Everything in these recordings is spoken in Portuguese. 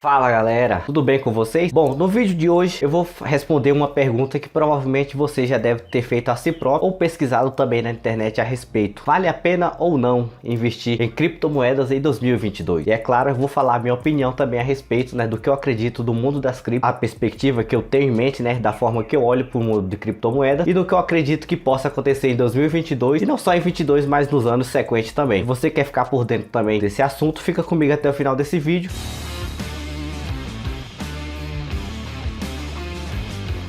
Fala galera, tudo bem com vocês? Bom, no vídeo de hoje eu vou responder uma pergunta que provavelmente você já deve ter feito a si próprio ou pesquisado também na internet a respeito. Vale a pena ou não investir em criptomoedas em 2022? E é claro, eu vou falar a minha opinião também a respeito, do que eu acredito do mundo das criptos, a perspectiva que eu tenho em mente, da forma que eu olho para o mundo de criptomoedas e do que eu acredito que possa acontecer em 2022 e não só em 22, mas nos anos sequentes também. Se você quer ficar por dentro também desse assunto, fica comigo até o final desse vídeo.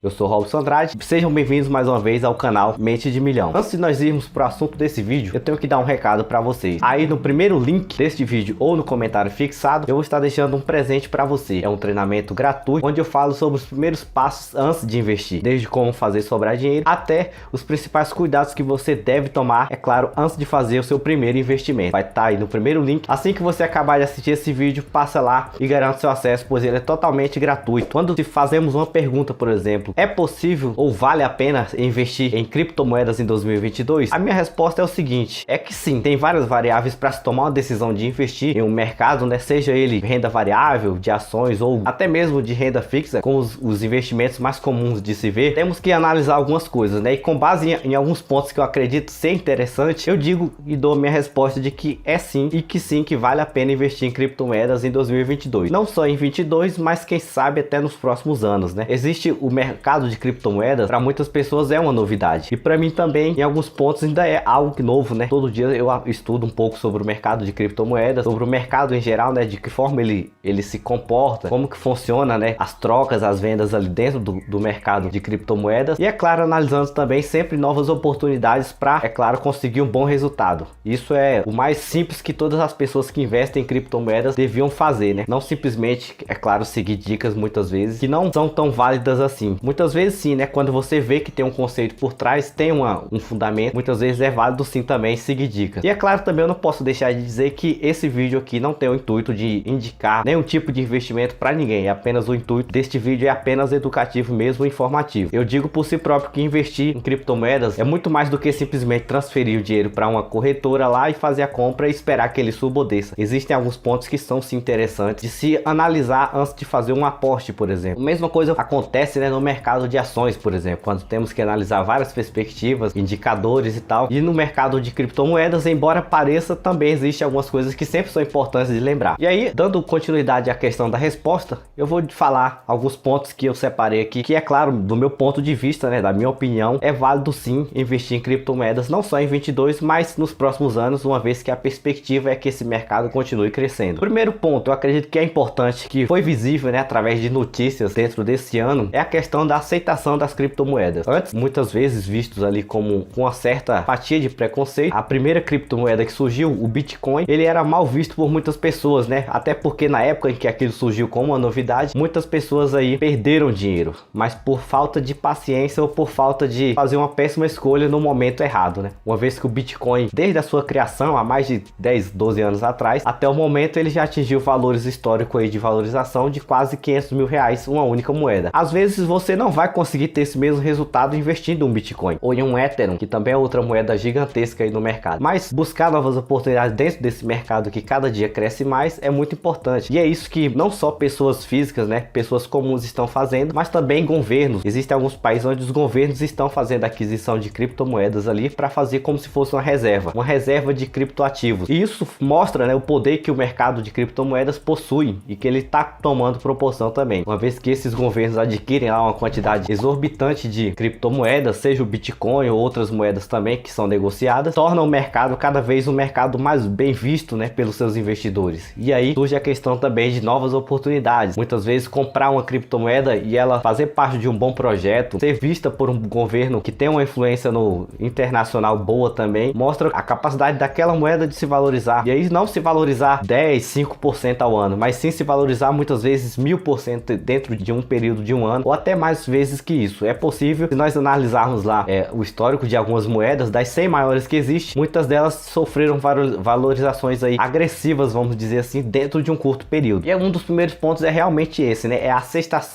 Eu sou Robson Andrade, sejam bem-vindos mais uma vez ao canal Mente de Milhão. Antes de nós irmos para o assunto desse vídeo, eu tenho que dar um recado para vocês. Aí no primeiro link deste vídeo ou no comentário fixado, eu vou estar deixando um presente para você. É um treinamento gratuito, onde eu falo sobre os primeiros passos antes de investir. Desde como fazer sobrar dinheiro, até os principais cuidados que você deve tomar, é claro, antes de fazer o seu primeiro investimento. Vai estar aí no primeiro link. Assim que você acabar de assistir esse vídeo, passa lá e garanta seu acesso, pois ele é totalmente gratuito. Quando te fazemos uma pergunta, por exemplo, é possível ou vale a pena investir em criptomoedas em 2022? A minha resposta é o seguinte, é que sim, tem várias variáveis para se tomar uma decisão de investir em um mercado, seja ele renda variável, de ações ou até mesmo de renda fixa, com os investimentos mais comuns de se ver. Temos que analisar algumas coisas, e com base em alguns pontos que eu acredito ser interessante, eu digo e dou a minha resposta de que é sim e que sim, que vale a pena investir em criptomoedas em 2022. Não só em 22, mas quem sabe até nos próximos anos, Existe o mercado de criptomoedas, para muitas pessoas é uma novidade e para mim também em alguns pontos ainda é algo novo, Todo dia eu estudo um pouco sobre o mercado de criptomoedas, sobre o mercado em geral, de que forma ele se comporta, como que funciona, as trocas, as vendas ali dentro do mercado de criptomoedas e é claro, analisando também sempre novas oportunidades para, é claro, conseguir um bom resultado. Isso é o mais simples que todas as pessoas que investem em criptomoedas deviam fazer, Não simplesmente, é claro, seguir dicas muitas vezes que não são tão válidas assim. Muitas vezes sim, quando você vê que tem um conceito por trás, tem um fundamento, muitas vezes é válido sim também seguir dicas. E é claro também, eu não posso deixar de dizer que esse vídeo aqui não tem o intuito de indicar nenhum tipo de investimento para ninguém, é apenas o intuito deste vídeo é apenas educativo mesmo, informativo. Eu digo por si próprio que investir em criptomoedas é muito mais do que simplesmente transferir o dinheiro para uma corretora lá e fazer a compra e esperar que ele suba ou desça. Existem alguns pontos que são sim interessantes de se analisar antes de fazer um aporte, por exemplo. A mesma coisa acontece no mercado de ações, por exemplo, quando temos que analisar várias perspectivas, indicadores e tal. E no mercado de criptomoedas, embora pareça, também existe algumas coisas que sempre são importantes de lembrar. E aí, dando continuidade à questão da resposta, eu vou falar alguns pontos que eu separei aqui, que é claro, do meu ponto de vista, da minha opinião, é válido sim investir em criptomoedas, não só em 22, mas nos próximos anos, uma vez que a perspectiva é que esse mercado continue crescendo. Primeiro ponto, eu acredito que é importante, que foi visível, através de notícias dentro desse ano, é a questão da aceitação das criptomoedas. Antes, muitas vezes vistos ali como com uma certa fatia de preconceito, a primeira criptomoeda que surgiu, o Bitcoin, ele era mal visto por muitas pessoas, Até porque na época em que aquilo surgiu como uma novidade, muitas pessoas aí perderam dinheiro, mas por falta de paciência ou por falta de fazer uma péssima escolha no momento errado, Uma vez que o Bitcoin, desde a sua criação, há mais de 10, 12 anos atrás, até o momento ele já atingiu valores históricos aí de valorização de quase 500 mil reais, uma única moeda. Às vezes você não vai conseguir ter esse mesmo resultado investindo em um Bitcoin ou em um Ethereum, que também é outra moeda gigantesca aí no mercado. Mas buscar novas oportunidades dentro desse mercado que cada dia cresce mais é muito importante. E é isso que não só pessoas físicas, pessoas comuns estão fazendo, mas também governos. Existem alguns países onde os governos estão fazendo aquisição de criptomoedas ali para fazer como se fosse uma reserva de criptoativos. E isso mostra, o poder que o mercado de criptomoedas possui e que ele está tomando proporção também. Uma vez que esses governos adquirem lá uma quantidade exorbitante de criptomoedas, seja o Bitcoin ou outras moedas também que são negociadas, torna o mercado cada vez um mercado mais bem visto, pelos seus investidores. E aí surge a questão também de novas oportunidades. Muitas vezes comprar uma criptomoeda e ela fazer parte de um bom projeto, ser vista por um governo que tem uma influência no internacional boa também, mostra a capacidade daquela moeda de se valorizar. E aí não se valorizar 10, 5% ao ano, mas sim se valorizar muitas vezes 1000% dentro de um período de um ano ou até mais mais vezes que isso. É possível, se nós analisarmos lá o histórico de algumas moedas, das 100 maiores que existem, muitas delas sofreram valorizações aí agressivas, vamos dizer assim, dentro de um curto período. E um dos primeiros pontos é realmente esse, né? É a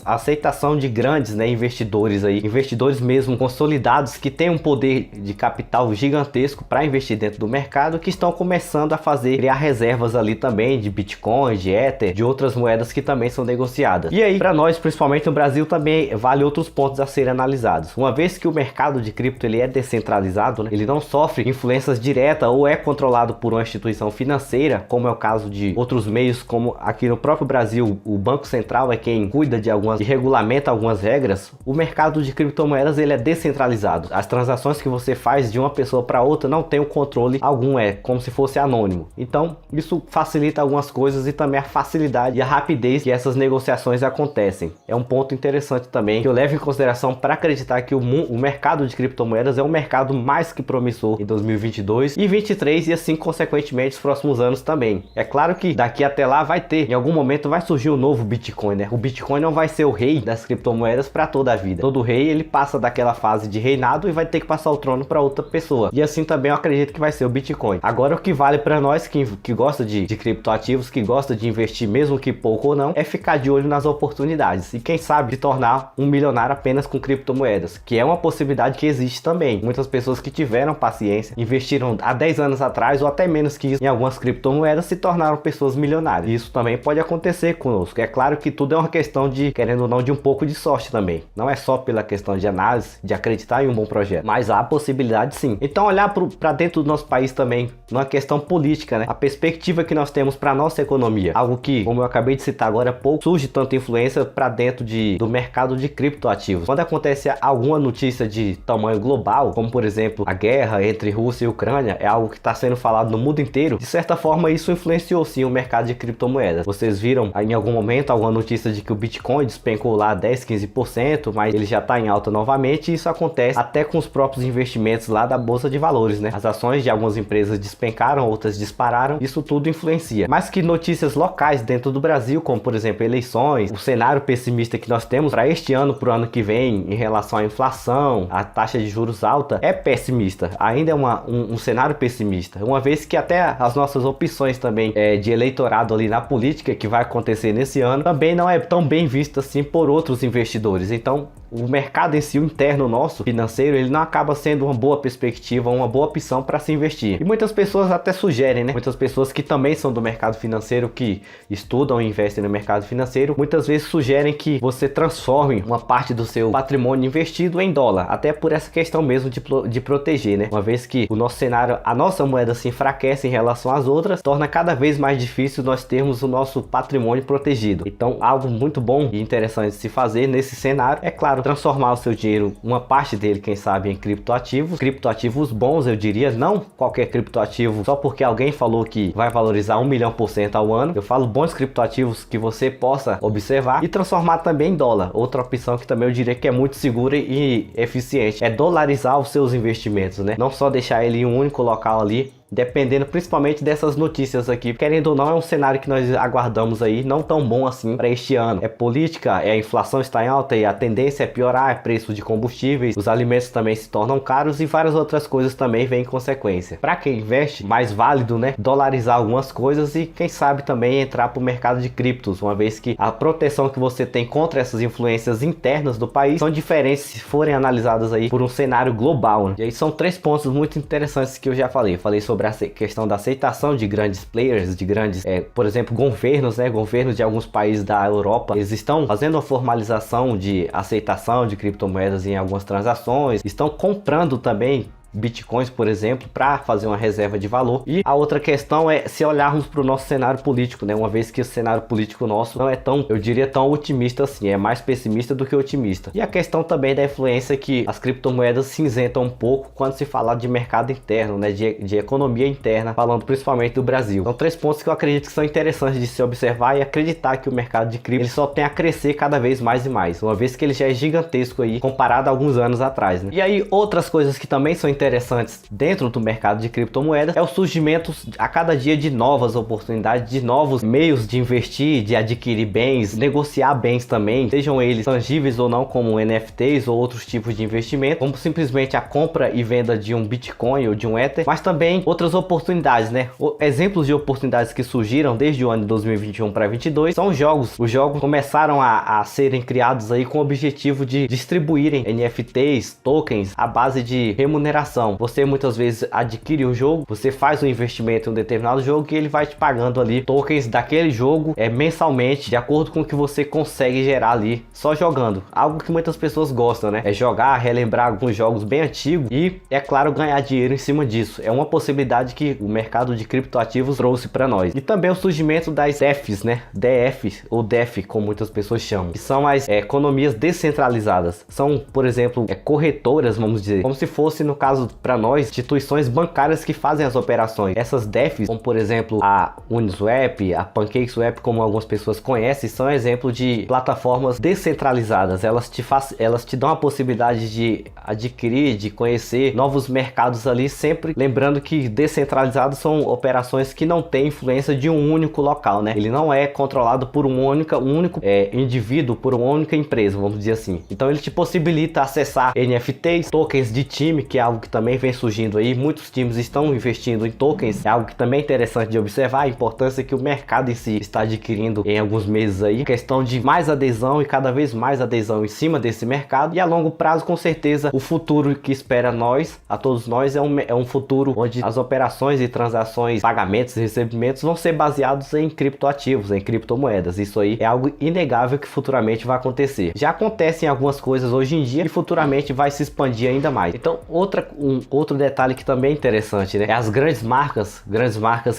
aceitação de grandes, né, investidores aí, investidores mesmo consolidados que têm um poder de capital gigantesco para investir dentro do mercado, que estão começando a criar reservas ali também de Bitcoin, de Ether, de outras moedas que também são negociadas. E aí, para nós, principalmente no Brasil, também vale outros pontos a serem analisados. Uma vez que o mercado de cripto ele é descentralizado, né, ele não sofre influências diretas ou é controlado por uma instituição financeira, como é o caso de outros meios, como aqui no próprio Brasil, o Banco Central é quem cuida e regulamenta algumas regras. O mercado de criptomoedas ele é descentralizado. As transações que você faz de uma pessoa para outra não tem o controle algum, é como se fosse anônimo. Então, isso facilita algumas coisas e também a facilidade e a rapidez que essas negociações acontecem. É um ponto interessante também que eu levo em consideração para acreditar que o mercado de criptomoedas é um mercado mais que promissor em 2022 e 2023 e assim consequentemente os próximos anos também. É claro que daqui até lá em algum momento vai surgir um novo Bitcoin, né? O Bitcoin não vai ser o rei das criptomoedas para toda a vida. Todo rei ele passa daquela fase de reinado e vai ter que passar o trono para outra pessoa. E assim também eu acredito que vai ser o Bitcoin. Agora o que vale para nós que gosta de criptoativos, que gosta de investir mesmo que pouco ou não, é ficar de olho nas oportunidades e quem sabe se tornar um milionário apenas com criptomoedas, que é uma possibilidade que existe também. Muitas pessoas que tiveram paciência, investiram há 10 anos atrás ou até menos que isso em algumas criptomoedas, se tornaram pessoas milionárias. Isso também pode acontecer conosco. É claro que tudo é uma questão de, querendo ou não, de um pouco de sorte também. Não é só pela questão de análise, de acreditar em um bom projeto, mas há a possibilidade sim. Então olhar para dentro do nosso país também, numa questão política, né? A perspectiva que nós temos para nossa economia, algo que, como eu acabei de citar agora há pouco, surge tanta influência para dentro do mercado de criptoativos. Quando acontece alguma notícia de tamanho global, como por exemplo a guerra entre Rússia e Ucrânia, é algo que está sendo falado no mundo inteiro, de certa forma isso influenciou sim o mercado de criptomoedas. Vocês viram em algum momento alguma notícia de que o Bitcoin despencou lá 10, 15%, mas ele já está em alta novamente, e isso acontece até com os próprios investimentos lá da Bolsa de Valores, né? As ações de algumas empresas despencaram, outras dispararam, isso tudo influencia. Mas que notícias locais dentro do Brasil, como por exemplo eleições, o cenário pessimista que nós temos para este ano, para o ano que vem, em relação à inflação, a taxa de juros alta, é pessimista. Ainda é um cenário pessimista, uma vez que até as nossas opções também de eleitorado ali na política que vai acontecer nesse ano, também não é tão bem visto assim por outros investidores. Então o mercado em si, o interno nosso, financeiro, ele não acaba sendo uma boa perspectiva, uma boa opção para se investir. E muitas pessoas até sugerem, né? Muitas pessoas que também são do mercado financeiro, que estudam e investem no mercado financeiro, muitas vezes sugerem que você transforme uma parte do seu patrimônio investido em dólar, até por essa questão mesmo de proteger, né? Uma vez que o nosso cenário, a nossa moeda se enfraquece em relação às outras, torna cada vez mais difícil nós termos o nosso patrimônio protegido. Então, algo muito bom e interessante de se fazer nesse cenário é, claro, transformar o seu dinheiro, uma parte dele, quem sabe, em criptoativos bons, eu diria, não qualquer criptoativo só porque alguém falou que vai valorizar 1.000.000% ao ano. Eu falo bons criptoativos que você possa observar e transformar também em dólar. Outra opção que também eu diria que é muito segura e eficiente é dolarizar os seus investimentos, né? Não só deixar ele em um único local ali, dependendo principalmente dessas notícias aqui. Querendo ou não, é um cenário que nós aguardamos aí, não tão bom assim para este ano. É política, a inflação está em alta e a tendência é piorar, é preço de combustíveis, os alimentos também se tornam caros e várias outras coisas também vêm em consequência. Para quem investe, mais válido, né, dolarizar algumas coisas e quem sabe também entrar para o mercado de criptos, uma vez que a proteção que você tem contra essas influências internas do país são diferentes se forem analisadas aí por um cenário global, né? E aí são 3 pontos muito interessantes que eu já falei. Falei sobre a questão da aceitação de grandes players, de grandes, por exemplo, governos, né? Governos de alguns países da Europa, eles estão fazendo a formalização de aceitação de criptomoedas em algumas transações, estão comprando também bitcoins, por exemplo, para fazer uma reserva de valor. E a outra questão é se olharmos para o nosso cenário político, né? Uma vez que o cenário político nosso não é tão, eu diria, tão otimista assim, é mais pessimista do que otimista. E a questão também da influência que as criptomoedas se isentam um pouco quando se fala de mercado interno, né? De economia interna, falando principalmente do Brasil. São 3 pontos que eu acredito que são interessantes de se observar e acreditar que o mercado de cripto ele só tem a crescer cada vez mais e mais, uma vez que ele já é gigantesco aí comparado a alguns anos atrás, né? E aí outras coisas que também são interessantes interessantes dentro do mercado de criptomoedas é o surgimento a cada dia de novas oportunidades, de novos meios de investir, de adquirir bens, negociar bens também, sejam eles tangíveis ou não, como NFTs ou outros tipos de investimento, como simplesmente a compra e venda de um Bitcoin ou de um Ether, mas também outras oportunidades, né? Exemplos de oportunidades que surgiram desde o ano de 2021 para 2022 são os jogos. Os jogos começaram a serem criados aí com o objetivo de distribuírem NFTs, tokens, à base de remuneração. Você muitas vezes adquire um jogo, você faz um investimento em um determinado jogo e ele vai te pagando ali tokens daquele jogo mensalmente, de acordo com o que você consegue gerar ali só jogando. Algo que muitas pessoas gostam, né? É jogar, relembrar alguns jogos bem antigos e, é claro, ganhar dinheiro em cima disso. É uma possibilidade que o mercado de criptoativos trouxe para nós. E também o surgimento das DEFs, né? DF ou DEF, como muitas pessoas chamam, que são as economias descentralizadas. São, por exemplo, corretoras, vamos dizer, como se fosse, no caso para nós, instituições bancárias que fazem as operações. Essas DEFs, como por exemplo a Uniswap, a PancakeSwap, como algumas pessoas conhecem, são exemplo de plataformas descentralizadas. Elas te dão a possibilidade de adquirir, de conhecer novos mercados ali, sempre lembrando que descentralizados são operações que não têm influência de um único local, né? Ele não é controlado por um único indivíduo, por uma única empresa, vamos dizer assim. Então ele te possibilita acessar NFTs, tokens de time, que é algo que também vem surgindo aí. Muitos times estão investindo em tokens, é algo que também é interessante de observar, a importância que o mercado em si está adquirindo em alguns meses aí, questão de mais adesão e cada vez mais adesão em cima desse mercado, e a longo prazo, com certeza, o futuro que espera a todos nós, é um futuro onde as operações e transações, pagamentos e recebimentos vão ser baseados em criptoativos, em criptomoedas. Isso aí é algo inegável que futuramente vai acontecer. Já acontecem algumas coisas hoje em dia e futuramente vai se expandir ainda mais. Então, outro detalhe que também é interessante, né? É as grandes marcas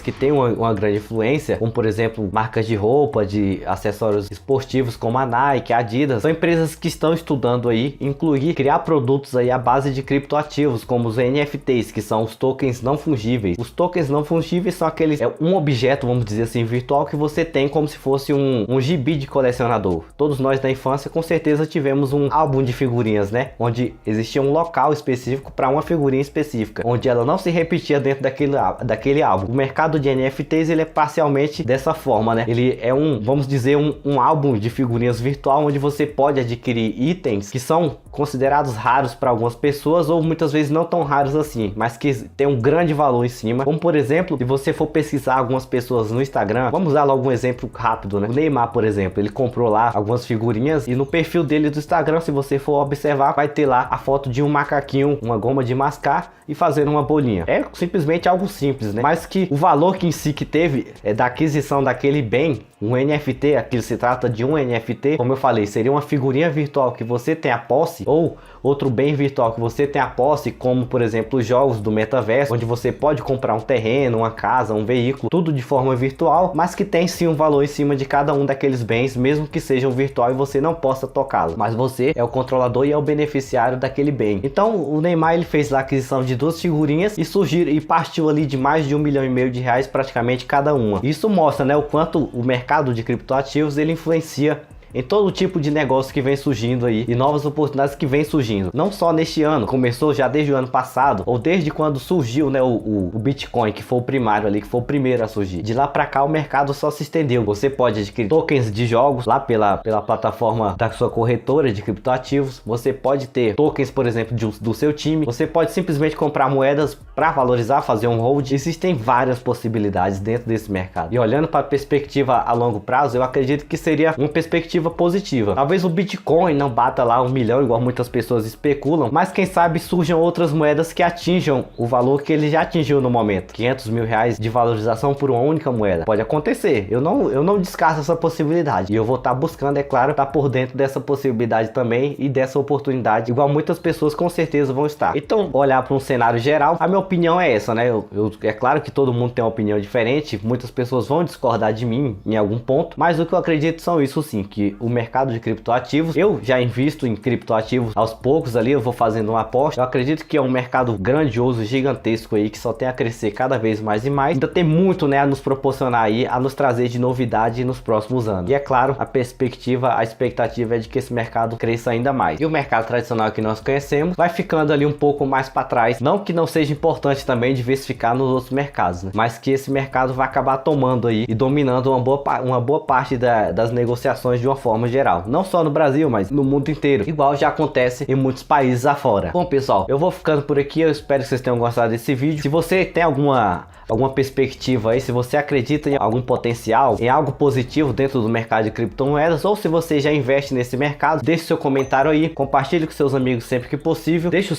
que têm uma grande influência, como por exemplo, marcas de roupa, de acessórios esportivos como a Nike, a Adidas, são empresas que estão estudando aí criar produtos aí à base de criptoativos, como os NFTs, que são os tokens não fungíveis. Os tokens não fungíveis são aqueles, um objeto, vamos dizer assim, virtual, que você tem como se fosse um gibi de colecionador. Todos nós na infância com certeza tivemos um álbum de figurinhas, né? Onde existia um local específico para uma figurinha específica, onde ela não se repetia dentro daquele álbum. O mercado de NFTs, ele é parcialmente dessa forma, né? Ele é vamos dizer, um álbum de figurinhas virtual, onde você pode adquirir itens que são considerados raros para algumas pessoas, ou muitas vezes não tão raros assim, mas que tem um grande valor em cima. Como por exemplo, se você for pesquisar algumas pessoas no Instagram, vamos dar logo um exemplo rápido, né? O Neymar, por exemplo, ele comprou lá algumas figurinhas e no perfil dele do Instagram, se você for observar, vai ter lá a foto de um macaquinho, uma goma de mascar e fazendo uma bolinha. É simplesmente algo simples, né? Mas que o valor que em si que teve da aquisição daquele bem, um NFT, aqui se trata de um NFT, como eu falei, seria uma figurinha virtual que você tem a posse, ou outro bem virtual que você tem a posse, como por exemplo os jogos do metaverso, onde você pode comprar um terreno, uma casa, um veículo, tudo de forma virtual, mas que tem sim um valor em cima de cada um daqueles bens, mesmo que sejam virtual e você não possa tocá-lo, mas você é o controlador e é o beneficiário daquele bem. Então o Neymar, ele fez lá a aquisição de duas figurinhas e partiu ali de mais de R$1,5 milhão praticamente cada uma. Isso mostra, né, o quanto o mercado de criptoativos ele influencia em todo tipo de negócio que vem surgindo aí e novas oportunidades que vem surgindo. Não só neste ano, começou já desde o ano passado, ou desde quando surgiu, né, o Bitcoin, que foi o primário ali, que foi o primeiro a surgir. De lá pra cá o mercado só se estendeu. Você pode adquirir tokens de jogos lá pela plataforma da sua corretora de criptoativos. Você pode ter tokens, por exemplo, do seu time. Você pode simplesmente comprar moedas para valorizar, fazer um hold. Existem várias possibilidades dentro desse mercado. E olhando para a perspectiva a longo prazo, eu acredito que seria uma perspectiva positiva. Talvez o Bitcoin não bata lá 1 milhão, igual muitas pessoas especulam, mas quem sabe surjam outras moedas que atinjam o valor que ele já atingiu no momento. R$500 mil de valorização por uma única moeda. Pode acontecer. Eu não descarto essa possibilidade. E eu vou estar buscando, é claro, estar por dentro dessa possibilidade também e dessa oportunidade, igual muitas pessoas com certeza vão estar. Então, olhar para um cenário geral, a minha opinião é essa, né? É claro que todo mundo tem uma opinião diferente, muitas pessoas vão discordar de mim em algum ponto, mas o que eu acredito são isso sim, que o mercado de criptoativos. Eu já invisto em criptoativos aos poucos ali, eu vou fazendo uma aposta. Eu acredito que é um mercado grandioso, gigantesco aí, que só tem a crescer cada vez mais e mais. Ainda tem muito, né, a nos proporcionar aí, a nos trazer de novidade nos próximos anos. E é claro, a expectativa é de que esse mercado cresça ainda mais. E o mercado tradicional que nós conhecemos vai ficando ali um pouco mais para trás. Não que não seja importante também diversificar nos outros mercados, né? Mas que esse mercado vai acabar tomando aí e dominando uma boa parte das negociações de uma forma geral. Não só no Brasil, mas no mundo inteiro. Igual já acontece em muitos países afora. Bom, pessoal, eu vou ficando por aqui. Eu espero que vocês tenham gostado desse vídeo. Se você tem alguma perspectiva aí, se você acredita em algum potencial, em algo positivo dentro do mercado de criptomoedas, ou se você já investe nesse mercado, deixe seu comentário aí, compartilhe com seus amigos sempre que possível, deixe o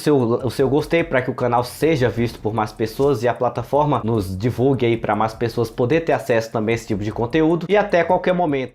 seu gostei para que o canal seja visto por mais pessoas e a plataforma nos divulgue aí para mais pessoas poder ter acesso também a esse tipo de conteúdo, e até qualquer momento.